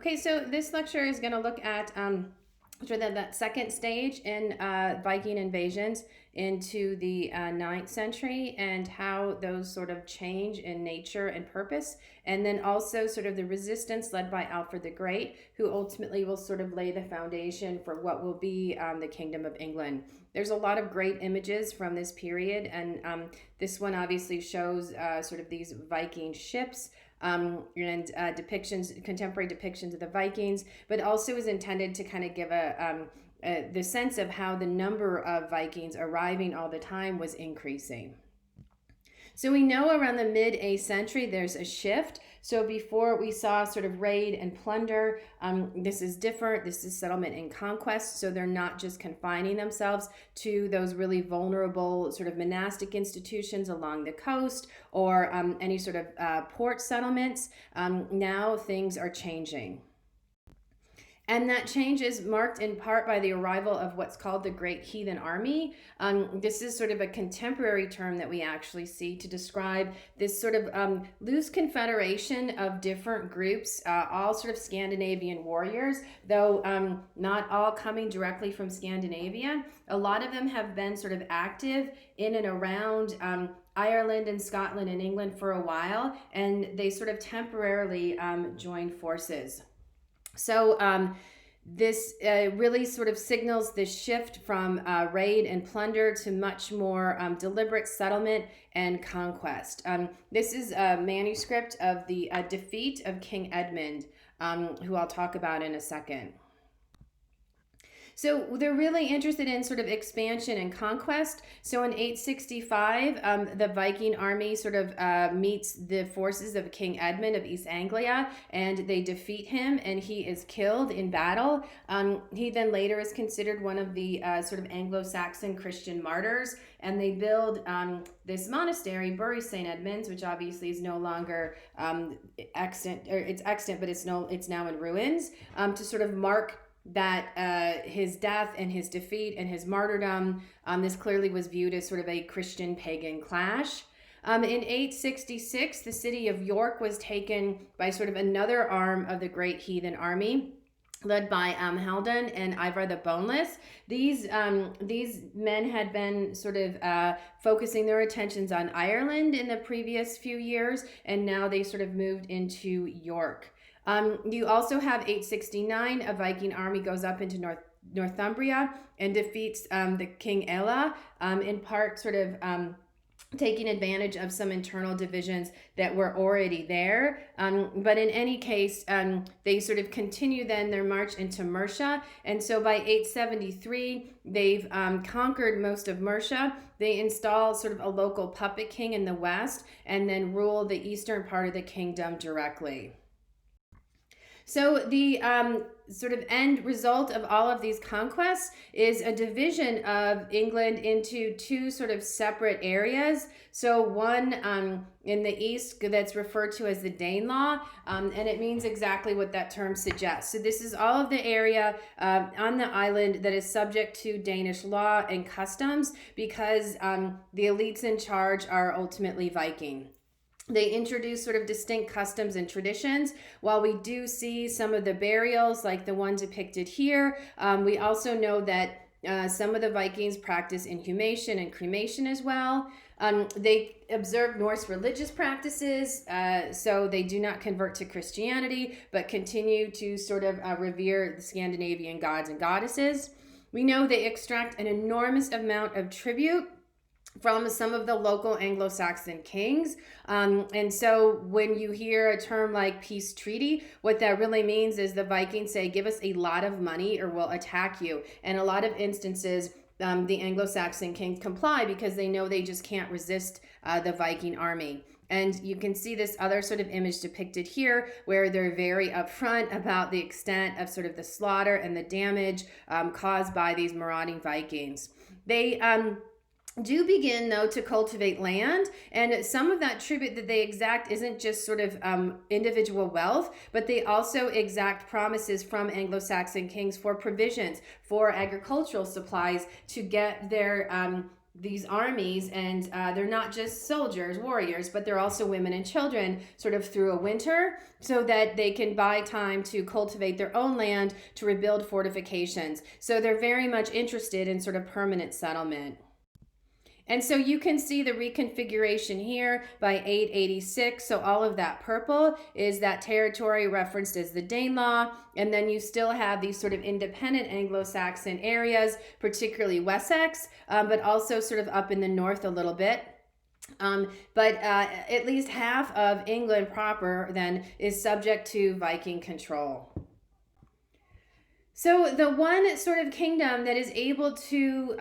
Okay, so this lecture is going to look at sort of that second stage in Viking invasions into the 9th century and how those sort of change in nature and purpose. And then also sort of the resistance led by Alfred the Great, who ultimately will sort of lay the foundation for what will be the Kingdom of England. There's a lot of great images from this period, and this one obviously shows sort of these Viking ships. And depictions, contemporary depictions of the Vikings, but also is intended to kind of give the sense of how the number of Vikings arriving all the time was increasing. So we know around the mid-8th century there's a shift. So before we saw sort of raid and plunder, this is different. This is settlement and conquest. So they're not just confining themselves to those really vulnerable sort of monastic institutions along the coast or any sort of port settlements. Now things are changing. And that change is marked in part by the arrival of what's called the Great Heathen Army. This is sort of a contemporary term that we actually see to describe this sort of loose confederation of different groups, all sort of Scandinavian warriors, though not all coming directly from Scandinavia. A lot of them have been sort of active in and around Ireland and Scotland and England for a while, and they sort of temporarily joined forces. So this really sort of signals this shift from raid and plunder to much more deliberate settlement and conquest. This is a manuscript of the defeat of King Edmund, who I'll talk about in a second. So they're really interested in sort of expansion and conquest. So in 865, the Viking army sort of meets the forces of King Edmund of East Anglia, and they defeat him, and he is killed in battle. He then later is considered one of the sort of Anglo-Saxon Christian martyrs, and they build this monastery, Bury St. Edmunds, which obviously is no longer extant, or it's extant, but it's now in ruins, to sort of mark that his death and his defeat and his martyrdom, this clearly was viewed as sort of a Christian pagan clash. In 866, the city of York was taken by sort of another arm of the Great Heathen Army, led by Haldan and Ivar the Boneless. These men had been sort of focusing their attentions on Ireland in the previous few years, and now they sort of moved into York. You also have 869, a Viking army goes up into Northumbria and defeats the King Ella, in part sort of taking advantage of some internal divisions that were already there. But in any case, they sort of continue then their march into Mercia. And so by 873, they've conquered most of Mercia. They install sort of a local puppet king in the west and then rule the eastern part of the kingdom directly. So the sort of end result of all of these conquests is a division of England into two sort of separate areas. So one in the east that's referred to as the Danelaw, and it means exactly what that term suggests. So this is all of the area on the island that is subject to Danish law and customs because the elites in charge are ultimately Viking. They introduce sort of distinct customs and traditions. While we do see some of the burials like the one depicted here, we also know that some of the Vikings practice inhumation and cremation as well. They observe Norse religious practices, so they do not convert to Christianity, but continue to sort of revere the Scandinavian gods and goddesses. We know they extract an enormous amount of tribute from some of the local Anglo-Saxon kings. And so when you hear a term like peace treaty, what that really means is the Vikings say, give us a lot of money or we'll attack you. And a lot of instances, the Anglo-Saxon kings comply because they know they just can't resist the Viking army. And you can see this other sort of image depicted here where they're very upfront about the extent of sort of the slaughter and the damage caused by these marauding Vikings. They do begin, though, to cultivate land, and some of that tribute that they exact isn't just sort of individual wealth, but they also exact promises from Anglo-Saxon kings for provisions, for agricultural supplies to get their these armies, and they're not just soldiers, warriors, but they're also women and children sort of through a winter so that they can buy time to cultivate their own land to rebuild fortifications. So they're very much interested in sort of permanent settlement. And so you can see the reconfiguration here by 886. So all of that purple is that territory referenced as the Danelaw. And then you still have these sort of independent Anglo-Saxon areas, particularly Wessex, but also sort of up in the north a little bit. But at least half of England proper then is subject to Viking control. So the one sort of kingdom that is able to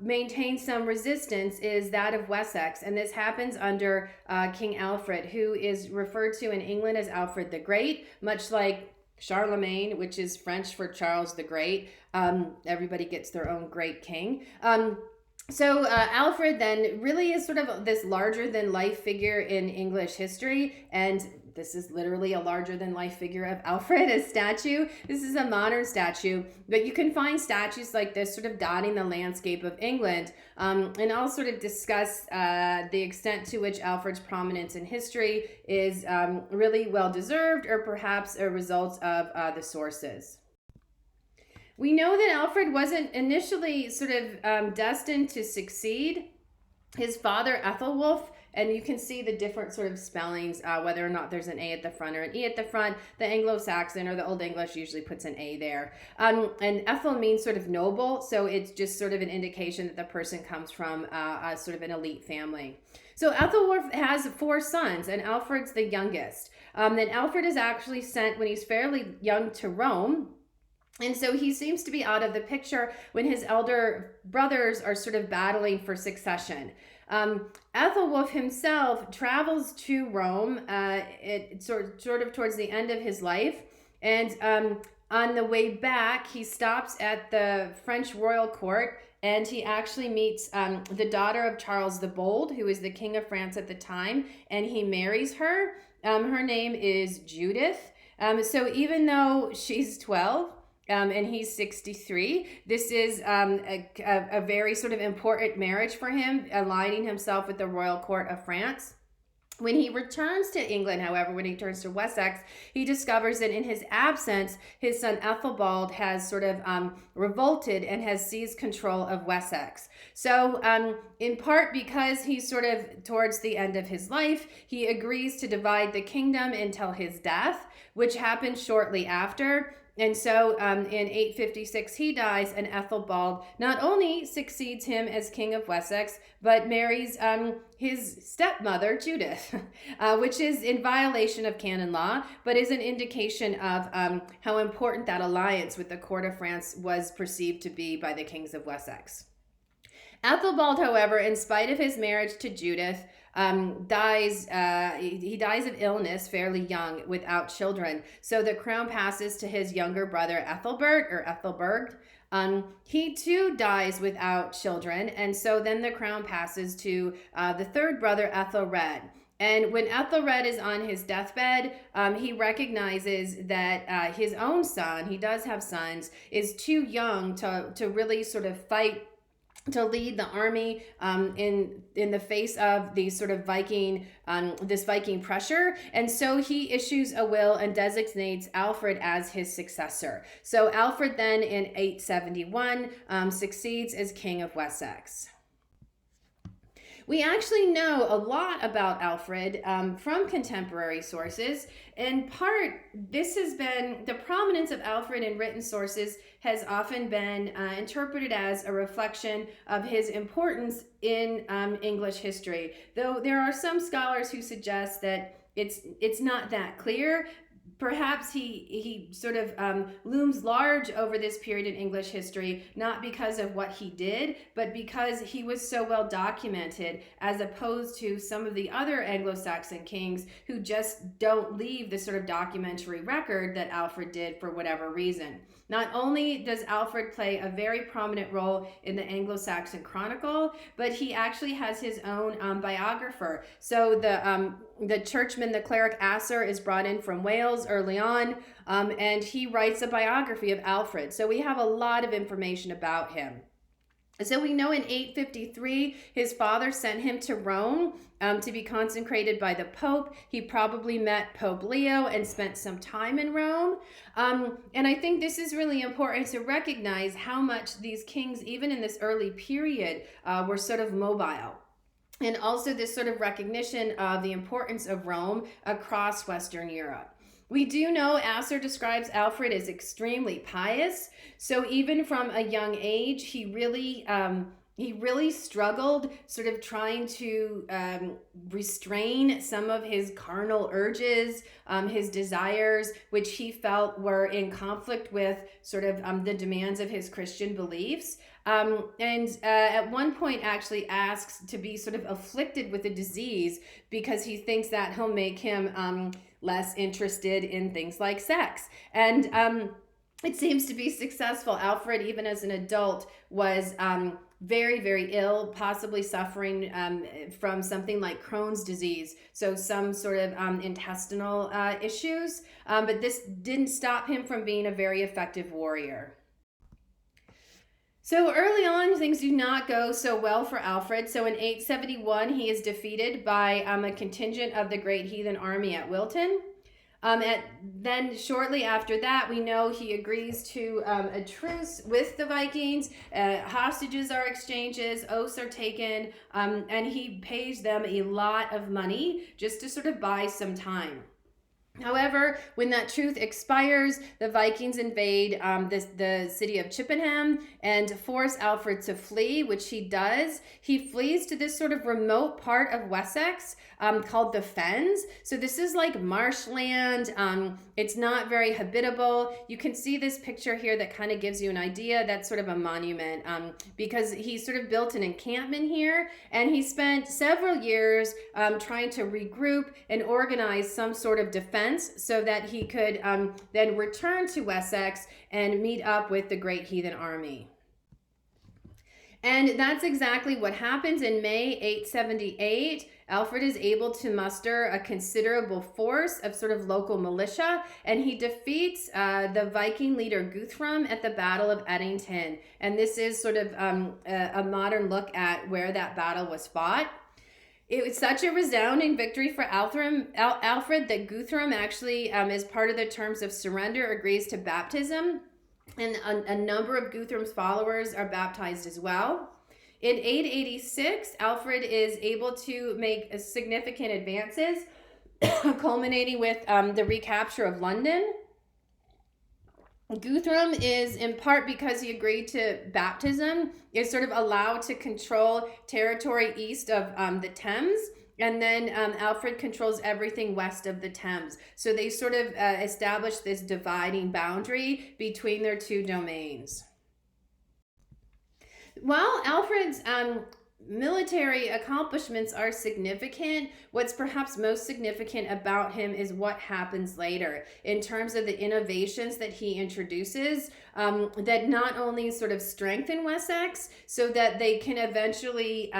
maintain some resistance is that of Wessex, and this happens under King Alfred, who is referred to in England as Alfred the Great, much like Charlemagne, which is French for Charles the Great. Everybody gets their own great king. So Alfred then really is sort of this larger than life figure in English history, and this is literally a larger than life figure of Alfred, a statue. This is a modern statue, but you can find statues like this sort of dotting the landscape of England. And I'll sort of discuss the extent to which Alfred's prominence in history is really well deserved or perhaps a result of the sources. We know that Alfred wasn't initially sort of destined to succeed. His father, Ethelwulf, and you can see the different sort of spellings, whether or not there's an A at the front or an E at the front. The Anglo-Saxon or the Old English usually puts an A there. And Ethel means sort of noble, so it's just sort of an indication that the person comes from a sort of an elite family. So Ethelwulf has 4 sons, and Alfred's the youngest. Then Alfred is actually sent when he's fairly young to Rome. And so he seems to be out of the picture when his elder brothers are sort of battling for succession. Ethelwulf himself travels to Rome sort of towards the end of his life. And on the way back, he stops at the French royal court, and he actually meets the daughter of Charles the Bold, who is the king of France at the time, and he marries her. Her name is Judith. So even though she's 12, and he's 63. This is a very sort of important marriage for him, aligning himself with the royal court of France. When he returns to England, however, when he turns to Wessex, he discovers that in his absence, his son Ethelbald has sort of revolted and has seized control of Wessex. So in part because he's sort of towards the end of his life, he agrees to divide the kingdom until his death, which happened shortly after. And so in 856 he dies, and Ethelbald not only succeeds him as king of Wessex, but marries his stepmother Judith, which is in violation of canon law, but is an indication of how important that alliance with the court of France was perceived to be by the kings of Wessex. Ethelbald, however, in spite of his marriage to Judith, dies. He dies of illness fairly young without children. So the crown passes to his younger brother Ethelbert. He too dies without children, and so then the crown passes to the third brother Ethelred. And when Ethelred is on his deathbed, he recognizes that his own son, he does have sons, is too young to really sort of fight, to lead the army in the face of these sort of this Viking pressure. And so he issues a will and designates Alfred as his successor. So Alfred then in 871 succeeds as king of Wessex. We actually know a lot about Alfred from contemporary sources. In part, this has been, the prominence of Alfred in written sources has often been interpreted as a reflection of his importance in English history. Though there are some scholars who suggest that it's not that clear. Perhaps he sort of looms large over this period in English history, not because of what he did, but because he was so well documented, as opposed to some of the other Anglo-Saxon kings who just don't leave the sort of documentary record that Alfred did for whatever reason. Not only does Alfred play a very prominent role in the Anglo-Saxon Chronicle, but he actually has his own biographer. So the churchman, the cleric Asser, is brought in from Wales early on, and he writes a biography of Alfred. So we have a lot of information about him. So we know in 853, his father sent him to Rome to be consecrated by the Pope. He probably met Pope Leo and spent some time in Rome. And I think this is really important to recognize how much these kings, even in this early period, were sort of mobile. And also this sort of recognition of the importance of Rome across Western Europe. We do know Asser describes Alfred as extremely pious. So even from a young age, he really struggled sort of trying to restrain some of his carnal urges, his desires, which he felt were in conflict with sort of the demands of his Christian beliefs. And at one point actually asks to be sort of afflicted with a disease because he thinks that he'll make him less interested in things like sex. And it seems to be successful. Alfred, even as an adult, was very, very ill, possibly suffering from something like Crohn's disease, so some sort of intestinal issues. But this didn't stop him from being a very effective warrior. So early on, things do not go so well for Alfred. So in 871, he is defeated by a contingent of the great heathen army at Wilton. Then shortly after that, we know he agrees to a truce with the Vikings. Hostages are exchanged, oaths are taken, and he pays them a lot of money just to sort of buy some time. However, when that truce expires, the Vikings invade the city of Chippenham and force Alfred to flee, which he does. He flees to this sort of remote part of Wessex called the Fens. So this is like marshland. It's not very habitable. You can see this picture here that kind of gives you an idea. That's sort of a monument because he sort of built an encampment here, and he spent several years trying to regroup and organize some sort of defense so that he could then return to Wessex and meet up with the great heathen army. And that's exactly what happens. In May 878. Alfred is able to muster a considerable force of sort of local militia, and he defeats the Viking leader Guthrum at the Battle of Edington. And this is sort of a modern look at where that battle was fought. It was such a resounding victory for Alfred that Guthrum actually, as part of the terms of surrender, agrees to baptism. And a number of Guthrum's followers are baptized as well. In 886, Alfred is able to make significant advances, culminating with the recapture of London. Guthrum is, in part because he agreed to baptism, is sort of allowed to control territory east of the Thames. And then Alfred controls everything west of the Thames. So they sort of establish this dividing boundary between their two domains. While Alfred's military accomplishments are significant, what's perhaps most significant about him is what happens later in terms of the innovations that he introduces that not only sort of strengthen Wessex so that they can eventually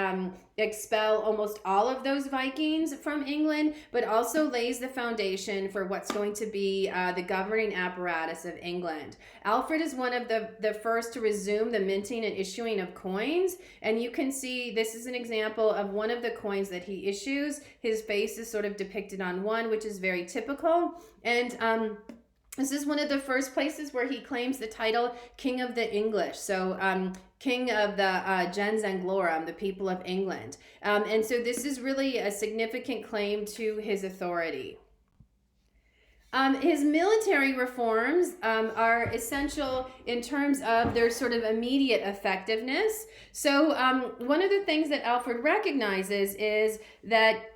expel almost all of those Vikings from England, but also lays the foundation for what's going to be the governing apparatus of England. Alfred is one of the first to resume the minting and issuing of coins, and you can see this is an example of one of the coins that he issues. His face is sort of depicted on one, which is very typical, and this is one of the first places where he claims the title King of the English. So King of the Gens Anglorum, the people of England. And so this is really a significant claim to his authority. His military reforms are essential in terms of their sort of immediate effectiveness. So one of the things that Alfred recognizes is that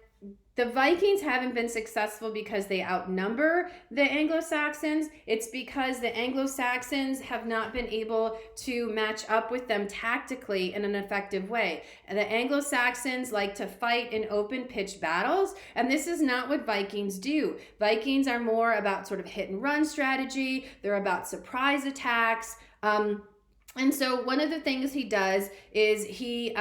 the Vikings haven't been successful because they outnumber the Anglo-Saxons. It's because the Anglo-Saxons have not been able to match up with them tactically in an effective way. And the Anglo-Saxons like to fight in open pitched battles, and this is not what Vikings do. Vikings are more about sort of hit and run strategy. They're about surprise attacks. And so one of the things he does is he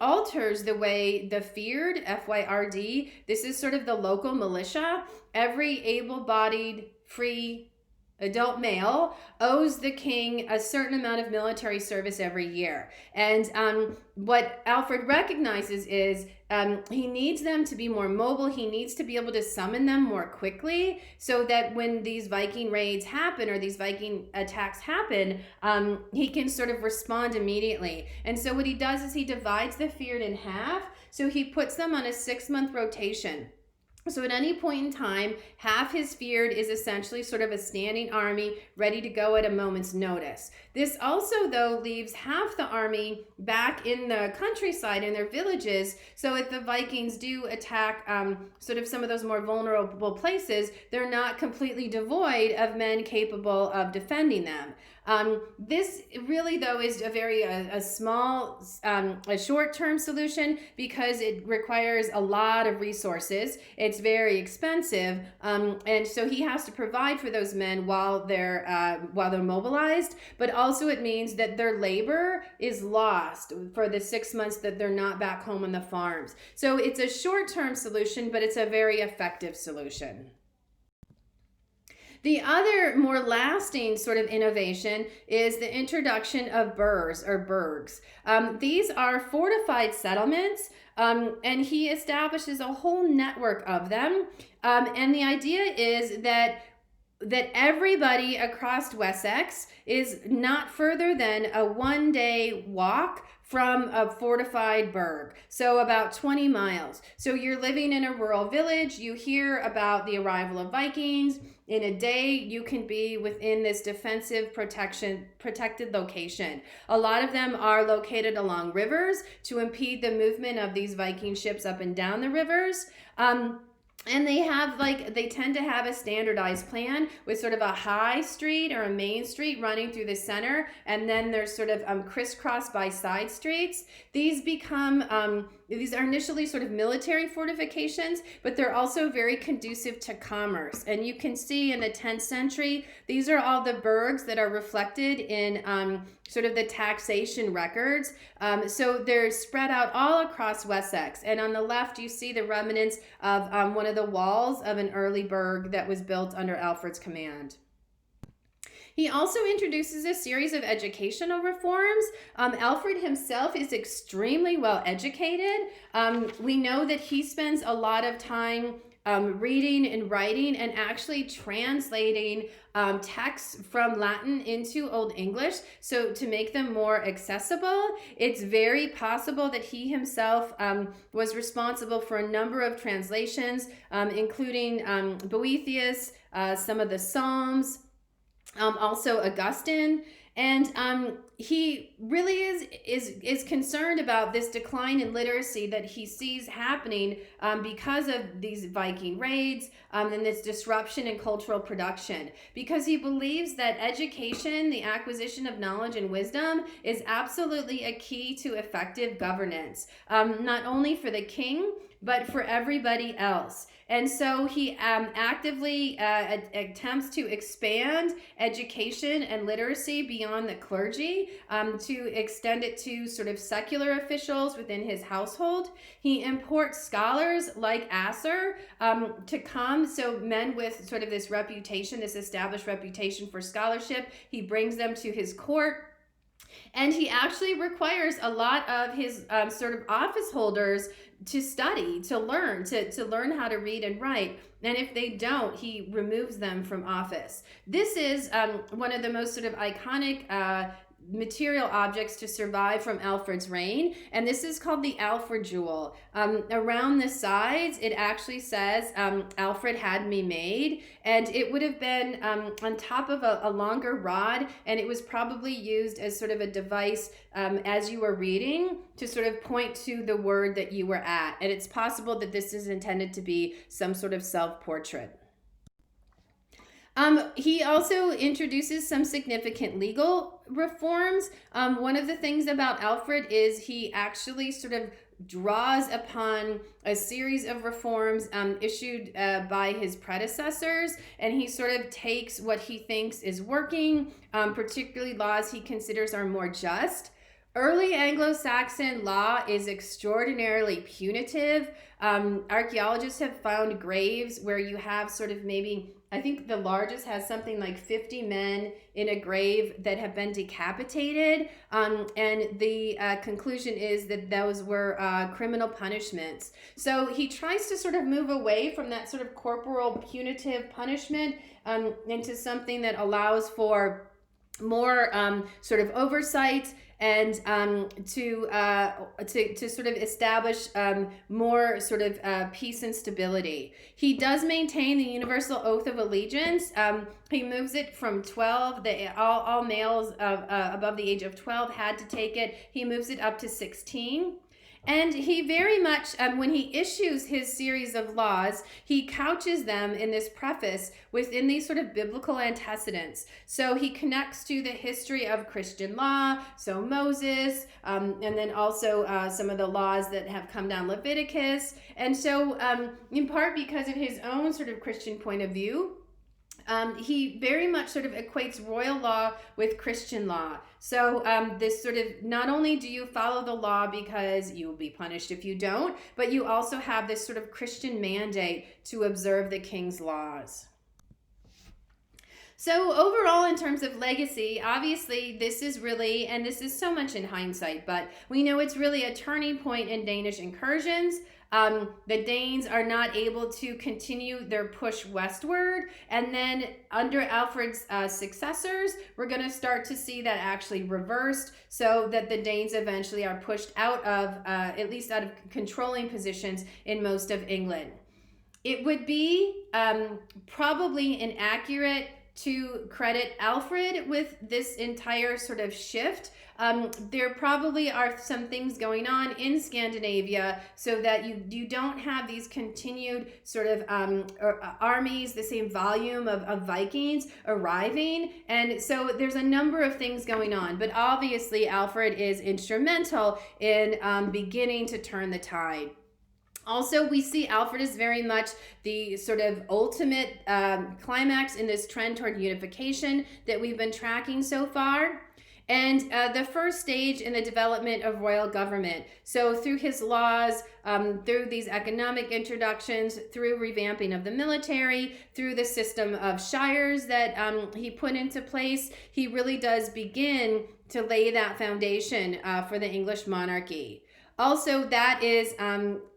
alters the way the Fyrd, F-Y-R-D, this is sort of the local militia. Every able-bodied, free adult male owes the king a certain amount of military service every year. And what Alfred recognizes is he needs them to be more mobile. He needs to be able to summon them more quickly so that when these Viking raids happen or these Viking attacks happen, he can sort of respond immediately. And so what he does is he divides the Fyrd in half. So he puts them on a 6-month rotation. So at any point in time, half his Fyrd is essentially sort of a standing army ready to go at a moment's notice. This also, though, leaves half the army back in the countryside in their villages. So if the Vikings do attack sort of some of those more vulnerable places, they're not completely devoid of men capable of defending them. This really, though, is a small, a short-term solution because it requires a lot of resources. It's very expensive, and so he has to provide for those men while they're mobilized. But also, it means that their labor is lost for the 6 months that they're not back home on the farms. So it's a short-term solution, but it's a very effective solution. The other more lasting sort of innovation is the introduction of burhs or burgs. These are fortified settlements, and he establishes a whole network of them. And the idea is that everybody across Wessex is not further than a 1-day walk from a fortified burg, so about 20 miles. So you're living in a rural village, you hear about the arrival of Vikings. In a day, you can be within this defensive protected location. A lot of them are located along rivers to impede the movement of these Viking ships up and down the rivers. And they tend to have a standardized plan with sort of a high street or a main street running through the center. And then there's sort of crisscrossed by side streets. These are initially sort of military fortifications, but they're also very conducive to commerce. And you can see in the 10th century, these are all the burgs that are reflected in sort of the taxation records. So they're spread out all across Wessex. And on the left, you see the remnants of one of the walls of an early burg that was built under Alfred's command. He also introduces a series of educational reforms. Alfred himself is extremely well educated. We know that he spends a lot of time reading and writing and actually translating texts from Latin into Old English, so to make them more accessible. It's very possible that he himself was responsible for a number of translations, including Boethius, some of the Psalms, also Augustine. And he really is concerned about this decline in literacy that he sees happening because of these Viking raids and this disruption in cultural production. Because he believes that education, the acquisition of knowledge and wisdom, is absolutely a key to effective governance, not only for the king, but for everybody else. And so he actively attempts to expand education and literacy beyond the clergy, to extend it to sort of secular officials within his household. He imports scholars like Asser to come, so men with sort of this reputation, this established reputation for scholarship, he brings them to his court. And he actually requires a lot of his sort of office holders to study, to learn how to read and write. And if they don't, he removes them from office. This is one of the most sort of iconic material objects to survive from Alfred's reign, and this is called the Alfred jewel. Around the sides, it actually says, Alfred had me made, and it would have been on top of a longer rod, and it was probably used as sort of a device as you were reading to sort of point to the word that you were at. And it's possible that this is intended to be some sort of self-portrait. He also introduces some significant legal reforms. One of the things about Alfred is he actually sort of draws upon a series of reforms issued by his predecessors, and he sort of takes what he thinks is working, particularly laws he considers are more just. Early Anglo-Saxon law is extraordinarily punitive. Archaeologists have found graves where you have sort of maybe I think the largest has something like 50 men in a grave that have been decapitated. And the conclusion is that those were criminal punishments. So he tries to sort of move away from that sort of corporal punitive punishment into something that allows for more sort of oversight and to sort of establish more sort of peace and stability. He does maintain the universal oath of allegiance. He moves it from 12. All males above the age of 12 had to take it. He moves it up to 16. And he very much, when he issues his series of laws, he couches them in this preface within these sort of biblical antecedents. So he connects to the history of Christian law, so Moses, and then also some of the laws that have come down Leviticus. And so in part because of his own sort of Christian point of view, he very much sort of equates royal law with Christian law. So this sort of, not only do you follow the law because you will be punished if you don't, but you also have this sort of Christian mandate to observe the king's laws. So overall, in terms of legacy, obviously this is really, and this is so much in hindsight, but we know it's really a turning point in Danish incursions. The Danes are not able to continue their push westward, and then under Alfred's successors, we're going to start to see that actually reversed, so that the Danes eventually are pushed out of, at least out of controlling positions in most of England. It would be probably inaccurate to credit Alfred with this entire sort of shift. There probably are some things going on in Scandinavia so that you don't have these continued sort of armies, the same volume of Vikings arriving. And so there's a number of things going on. But obviously, Alfred is instrumental in beginning to turn the tide. Also, we see Alfred as very much the sort of ultimate climax in this trend toward unification that we've been tracking so far. And the first stage in the development of royal government. So through his laws, through these economic introductions, through revamping of the military, through the system of shires that he put into place, he really does begin to lay that foundation for the English monarchy. Also, that is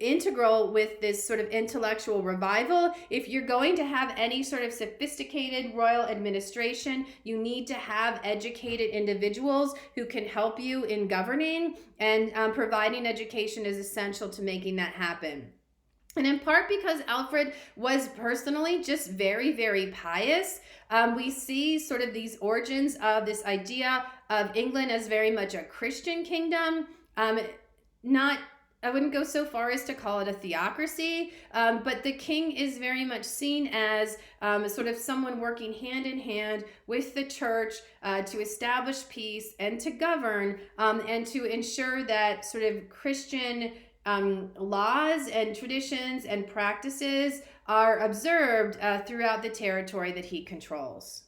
integral with this sort of intellectual revival. If you're going to have any sort of sophisticated royal administration, you need to have educated individuals who can help you in governing, and providing education is essential to making that happen. And in part because Alfred was personally just very, very pious, we see sort of these origins of this idea of England as very much a Christian kingdom. I wouldn't go so far as to call it a theocracy, but the king is very much seen as sort of someone working hand in hand with the church to establish peace and to govern, and to ensure that sort of Christian laws and traditions and practices are observed throughout the territory that he controls.